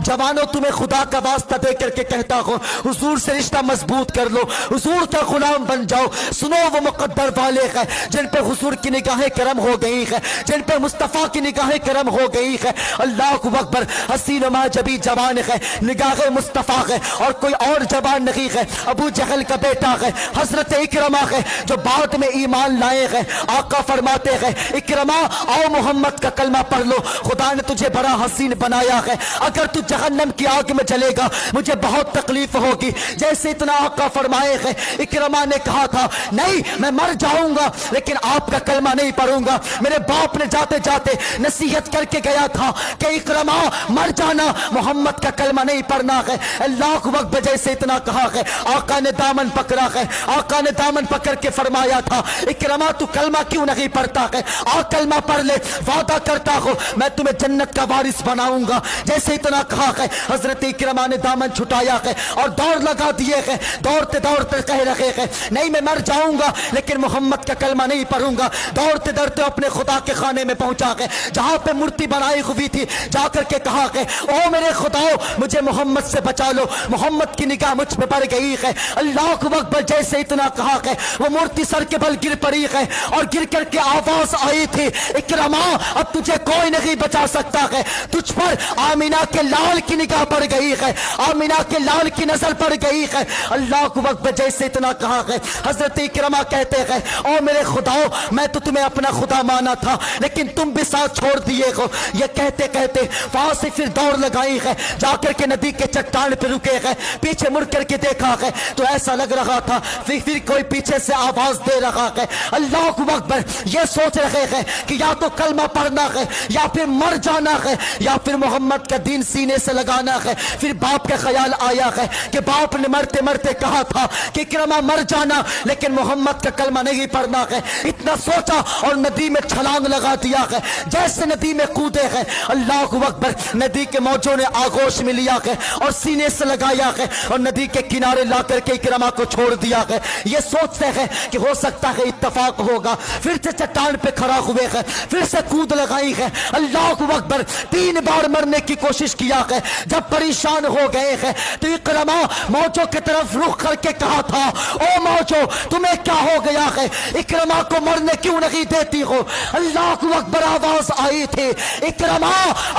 जवानों तुम्हें खुदा का वास्ता दे करके कहता हूँ, हुजूर से रिश्ता मजबूत कर लो, हुजूर का गुलाम बन जाओ। सुनो वो मुकद्दर वाले हैं जिन पे हुजूर की निगाहें करम हो गई है, जिन पे मुस्तफ़ा की निगाहें करम हो गई है। अल्लाह अकबर, हसीन मा जबी जवान है, निगाहें मुस्तफ़ा है और कोई और जवान नहीं है। अबू जहल का बेटा है हजरत इकरमा है जो बाद में ईमान लाए हैं। आका फरमाते हैं, इकरमा आओ मोहम्मद का कलमा पढ़ लो, खुदा ने तुझे बड़ा हसीन बनाया है। अगर तू जहन्नम की आग में जलेगा मुझे बहुत तकलीफ होगी। जैसे इतना आका फरमाए हैं, इकरमा ने कहा था नहीं मैं मर जाऊंगा लेकिन आपका कलमा नहीं पढ़ूंगा। मेरे बाप ने जाते जाते नसीहत करके गया था कि इकरमा मर जाना, मोहम्मद का कलमा नहीं पढ़ना है। अल्लाह अकबर, जैसे इतना कहा है आका ने दामन पकड़ा है। आका ने दामन पकड़ के फरमाया था, इकरमा तू कलमा क्यों नहीं पढ़ता है, आ कलमा पढ़ ले, वादा करता हूं मैं तुम्हें जन्नत का वारिस बनाऊंगा। जैसे इतना कहा है हजरत इकरमा ने दामन छुटाया है और दौड़ लगा दिए है। दौड़ते दौड़ते कह रहे हैं नहीं मैं मर जाऊंगा लेकिन मोहम्मद का कलमा नहीं पढ़ूंगा। दौड़ते दौड़ते अपने खुदा के खाने में पहुंचा है जहां पे मूर्ति बनाई हुई थी। जाकर के कहा है ओ मेरे खुदाओ मुझे मोहम्मद से बचा लो, मोहम्मद की निगाह मुझ पे पड़ गई है। अल्लाह अकबर, जैसे इतना कहा है वो मूर्ति सर के बल गिर पड़ी है और गिर करके आवाज आई थी, इकरमा अब तुझे कोई नहीं बचा सकता है, तुझ पर आमीना के लाल की निगाह पड़ गई है, आमीना के लाल की नजर पड़ गई है। अल्लाह अकबर, जैसे इतना कहा है हजरत इकरमा कहते हैं ओ मेरे खुदाओ मैं तो तुम्हें अपना खुदा माना था लेकिन तुम भी साथ छोड़ दिए हो। ये कहते कहते वहां से फिर दौड़ लगाई है, जाकर के नदी के चट्टान पे रुके हैं। पीछे मुड़ करके देखा है तो ऐसा लग रहा था फिर कोई पीछे से आवाज दे रहा है। अल्लाह अकबर, ये सोच रहे हैं कि या तो कलमा पढ़ना है या फिर मर जाना है या फिर मोहम्मद का दीन सीने से लगाना है। फिर बाप का ख्याल आया है कि बाप ने मरते मरते कहा था कि इकरमा मर जाना लेकिन मोहम्मद का कलमा नहीं पढ़ना है। इतना सोचा और नदी में छलांग लगा दिया है। जैसे नदी में कूदे हैं अल्लाह अकबर, नदी के मौजों ने आगोश में लिया है और सीने से लगाया है और नदी के किनारे ला करके इकरमा को छोड़ दिया है। ये सोचते हैं कि हो सकता है इत्तफाक होगा। फिर से चट्टान पे खड़ा हुए हैं, फिर से कूद लगाई है। अल्लाह अकबर, 3 बार मरने की कोशिश किया है। जब परेशान हो गए हैं तो इकरमा मौजों की तरफ रुख करके कहा था ओ मौजो तुम्हें क्या हो गया है, इकरमा को मरने क्यों नहीं देती हो। अल्लाह अकबर, आवाज आई थी इकरमा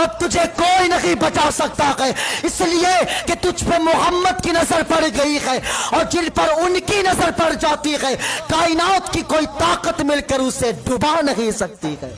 अब तुझे कोई नहीं बचा सकता है इसलिए कि तुझ पे मोहम्मद की नजर पड़ गई है और जिन पर उनकी नजर पड़ जाती है कायनात की कोई ताकत मिलकर उसे डुबा नहीं सकती है।